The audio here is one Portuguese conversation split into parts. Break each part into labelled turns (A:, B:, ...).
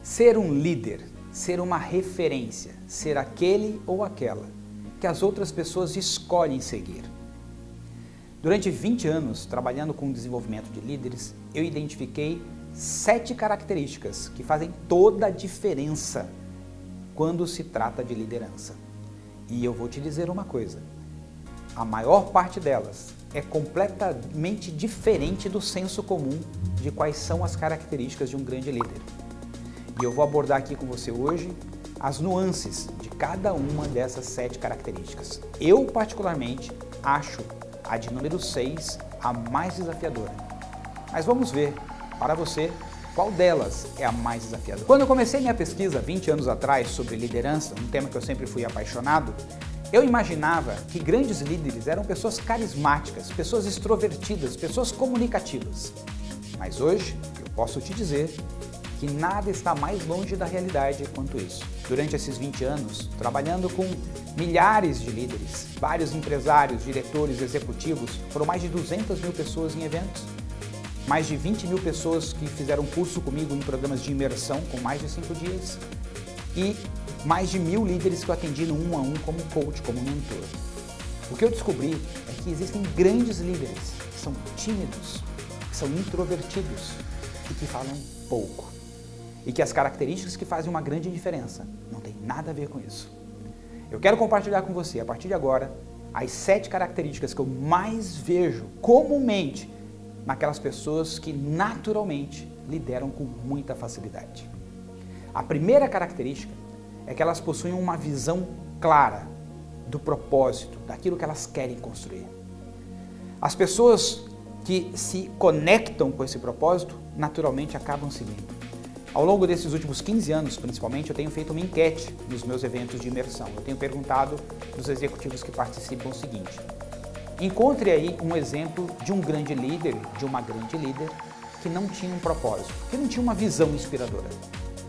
A: Ser um líder, ser uma referência, ser aquele ou aquela que as outras pessoas escolhem seguir. Durante 20 anos, trabalhando com o desenvolvimento de líderes, eu identifiquei 7 características que fazem toda a diferença quando se trata de liderança. E eu vou te dizer uma coisa, a maior parte delas é completamente diferente do senso comum de quais são as características de um grande líder. E eu vou abordar aqui com você hoje as nuances de cada uma dessas 7 características. Eu, particularmente, acho a de número 6 a mais desafiadora. Mas vamos ver, para você, qual delas é a mais desafiadora. Quando eu comecei minha pesquisa 20 anos atrás sobre liderança, um tema que eu sempre fui apaixonado, eu imaginava que grandes líderes eram pessoas carismáticas, pessoas extrovertidas, pessoas comunicativas. Mas hoje, eu posso te dizer que nada está mais longe da realidade quanto isso. Durante esses 20 anos, trabalhando com milhares de líderes, vários empresários, diretores, executivos, foram mais de 200 mil pessoas em eventos, mais de 20 mil pessoas que fizeram curso comigo em programas de imersão com mais de 5 dias e mais de 1000 líderes que eu atendi no 1 a 1 como coach, como mentor. O que eu descobri é que existem grandes líderes que são tímidos, que são introvertidos e que falam pouco. E que as características que fazem uma grande diferença não tem nada a ver com isso. Eu quero compartilhar com você, a partir de agora, as 7 características que eu mais vejo comumente naquelas pessoas que naturalmente lideram com muita facilidade. A primeira característica é que elas possuem uma visão clara do propósito, daquilo que elas querem construir. As pessoas que se conectam com esse propósito, naturalmente acabam seguindo. Ao longo desses últimos 15 anos, principalmente, eu tenho feito uma enquete nos meus eventos de imersão. Eu tenho perguntado dos executivos que participam o seguinte: encontre aí um exemplo de um grande líder, de uma grande líder, que não tinha um propósito, que não tinha uma visão inspiradora.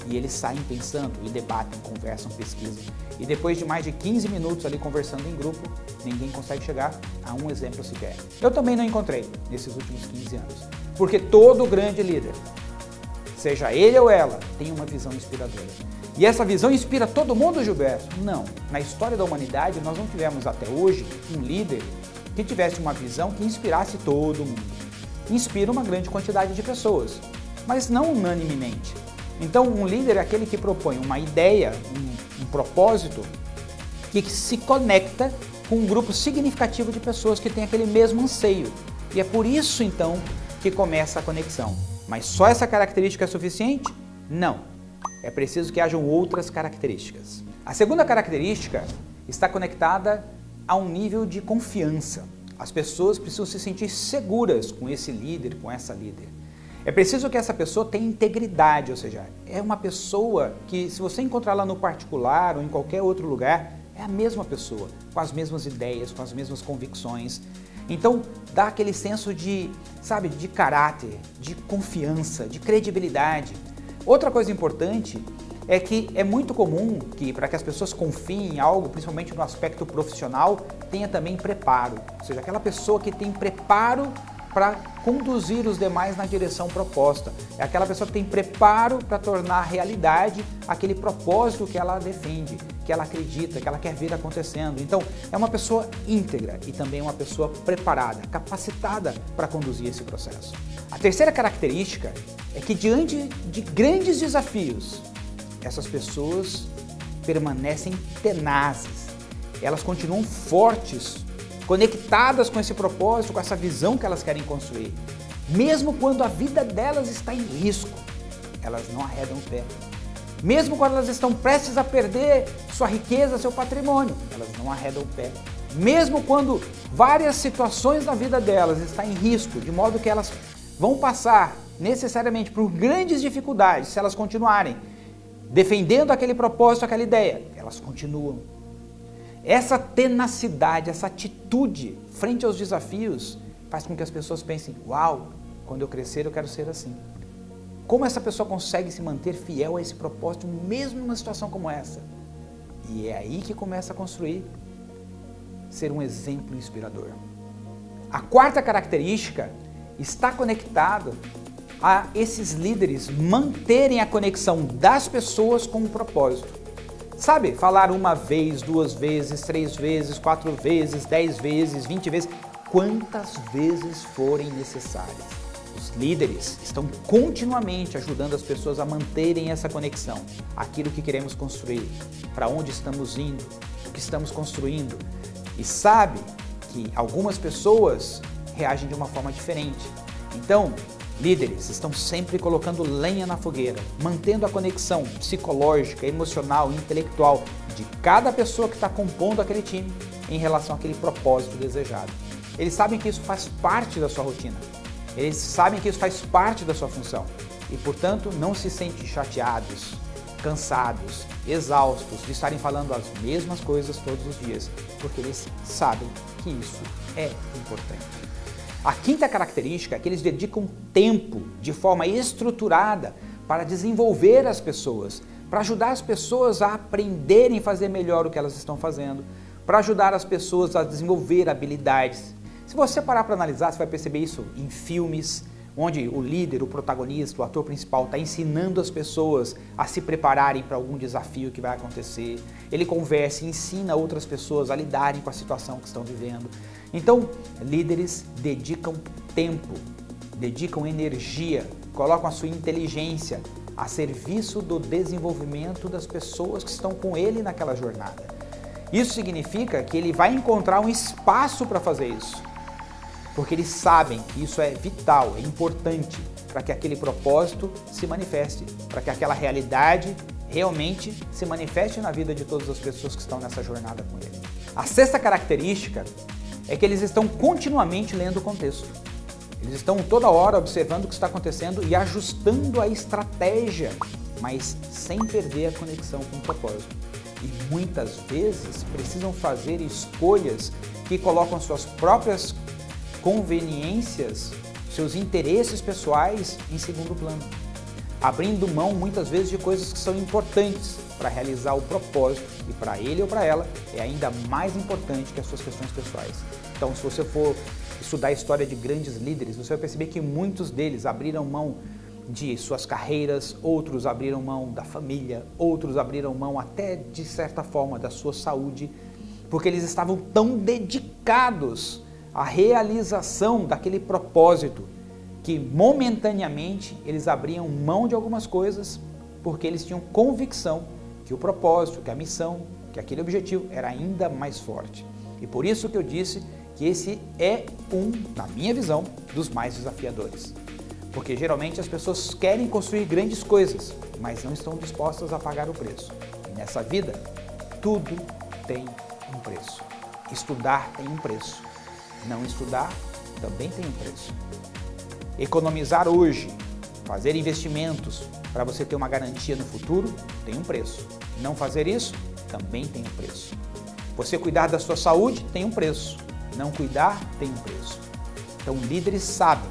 A: E eles saem pensando e debatem, conversam, pesquisam. E depois de mais de 15 minutos ali conversando em grupo, ninguém consegue chegar a um exemplo sequer. Eu também não encontrei nesses últimos 15 anos. Porque todo grande líder, seja ele ou ela, tem uma visão inspiradora. E essa visão inspira todo mundo, Gilberto? Não. Na história da humanidade, nós não tivemos até hoje um líder que tivesse uma visão que inspirasse todo mundo. Inspira uma grande quantidade de pessoas, mas não unanimemente. Então, um líder é aquele que propõe uma ideia, um propósito, que se conecta com um grupo significativo de pessoas que têm aquele mesmo anseio. E é por isso, então, que começa a conexão. Mas só essa característica é suficiente? Não. É preciso que hajam outras características. A segunda característica está conectada a um nível de confiança. As pessoas precisam se sentir seguras com esse líder, com essa líder. É preciso que essa pessoa tenha integridade, ou seja, é uma pessoa que, se você encontrar lá no particular ou em qualquer outro lugar, é a mesma pessoa, com as mesmas ideias, com as mesmas convicções. Então, dá aquele senso de, sabe, de caráter, de confiança, de credibilidade. Outra coisa importante é que é muito comum que, para que as pessoas confiem em algo, principalmente no aspecto profissional, tenha também preparo. Ou seja, aquela pessoa que tem preparo para conduzir os demais na direção proposta. É aquela pessoa que tem preparo para tornar realidade aquele propósito que ela defende, que ela acredita, que ela quer ver acontecendo. Então, é uma pessoa íntegra e também uma pessoa preparada, capacitada para conduzir esse processo. A terceira característica é que, diante de grandes desafios, essas pessoas permanecem tenazes, elas continuam fortes, conectadas com esse propósito, com essa visão que elas querem construir. Mesmo quando a vida delas está em risco, elas não arredam o pé. Mesmo quando elas estão prestes a perder sua riqueza, seu patrimônio, elas não arredam o pé. Mesmo quando várias situações na vida delas estão em risco, de modo que elas vão passar necessariamente por grandes dificuldades, se elas continuarem defendendo aquele propósito, aquela ideia, elas continuam. Essa tenacidade, essa atitude frente aos desafios faz com que as pessoas pensem: uau, quando eu crescer eu quero ser assim. Como essa pessoa consegue se manter fiel a esse propósito mesmo numa situação como essa? E é aí que começa a construir ser um exemplo inspirador. A quarta característica está conectada a esses líderes manterem a conexão das pessoas com o propósito. Sabe, falar uma vez, 2 vezes, 3 vezes, 4 vezes, 10 vezes, 20 vezes, quantas vezes forem necessárias. Os líderes estão continuamente ajudando as pessoas a manterem essa conexão, aquilo que queremos construir, para onde estamos indo, o que estamos construindo. E sabe que algumas pessoas reagem de uma forma diferente. Então, líderes estão sempre colocando lenha na fogueira, mantendo a conexão psicológica, emocional e intelectual de cada pessoa que está compondo aquele time em relação àquele propósito desejado. Eles sabem que isso faz parte da sua rotina, eles sabem que isso faz parte da sua função e, portanto, não se sentem chateados, cansados, exaustos de estarem falando as mesmas coisas todos os dias, porque eles sabem que isso é importante. A quinta característica é que eles dedicam tempo de forma estruturada para desenvolver as pessoas, para ajudar as pessoas a aprenderem a fazer melhor o que elas estão fazendo, para ajudar as pessoas a desenvolver habilidades. Se você parar para analisar, você vai perceber isso em filmes, onde o líder, o protagonista, o ator principal está ensinando as pessoas a se prepararem para algum desafio que vai acontecer. Ele conversa e ensina outras pessoas a lidarem com a situação que estão vivendo. Então, líderes dedicam tempo, dedicam energia, colocam a sua inteligência a serviço do desenvolvimento das pessoas que estão com ele naquela jornada. Isso significa que ele vai encontrar um espaço para fazer isso, porque eles sabem que isso é vital, é importante para que aquele propósito se manifeste, para que aquela realidade realmente se manifeste na vida de todas as pessoas que estão nessa jornada com ele. A sexta característica é que eles estão continuamente lendo o contexto. Eles estão toda hora observando o que está acontecendo e ajustando a estratégia, mas sem perder a conexão com o propósito. E muitas vezes precisam fazer escolhas que colocam suas próprias conveniências, seus interesses pessoais em segundo plano, abrindo mão muitas vezes de coisas que são importantes para realizar o propósito e para ele ou para ela é ainda mais importante que as suas questões pessoais. Então, se você for estudar a história de grandes líderes, você vai perceber que muitos deles abriram mão de suas carreiras, outros abriram mão da família, outros abriram mão até de certa forma da sua saúde, porque eles estavam tão dedicados à realização daquele propósito que momentaneamente eles abriam mão de algumas coisas porque eles tinham convicção que o propósito, que a missão, que aquele objetivo era ainda mais forte. E por isso que eu disse que esse é na minha visão, dos mais desafiadores. Porque geralmente as pessoas querem construir grandes coisas, mas não estão dispostas a pagar o preço. E nessa vida, tudo tem um preço. Estudar tem um preço. Não estudar também tem um preço. Economizar hoje, fazer investimentos para você ter uma garantia no futuro, tem um preço. Não fazer isso, também tem um preço. Você cuidar da sua saúde, tem um preço. Não cuidar, tem um preço. Então, líderes sabem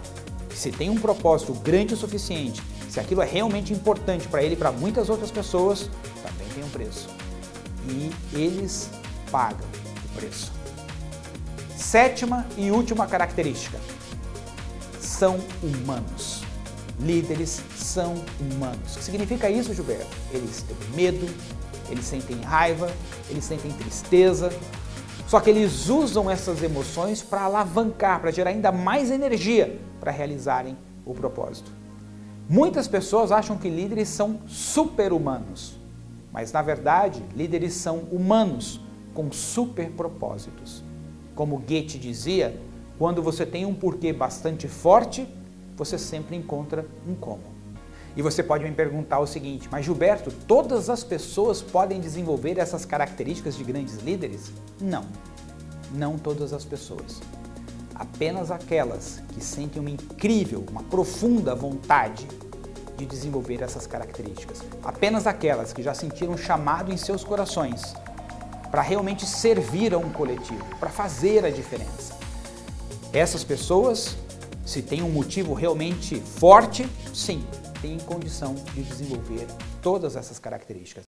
A: que se tem um propósito grande o suficiente, se aquilo é realmente importante para ele e para muitas outras pessoas, também tem um preço. E eles pagam o preço. Sétima e última característica. São humanos. Líderes são humanos. O que significa isso, Gilberto? Eles têm medo, eles sentem raiva, eles sentem tristeza. Só que eles usam essas emoções para alavancar, para gerar ainda mais energia para realizarem o propósito. Muitas pessoas acham que líderes são super-humanos, mas na verdade, líderes são humanos com super propósitos. Como Goethe dizia, quando você tem um porquê bastante forte, você sempre encontra um como. E você pode me perguntar o seguinte, mas Gilberto, todas as pessoas podem desenvolver essas características de grandes líderes? Não, não todas as pessoas. Apenas aquelas que sentem uma incrível, uma profunda vontade de desenvolver essas características. Apenas aquelas que já sentiram um chamado em seus corações para realmente servir a um coletivo, para fazer a diferença. Essas pessoas, se tem um motivo realmente forte, sim, têm condição de desenvolver todas essas características.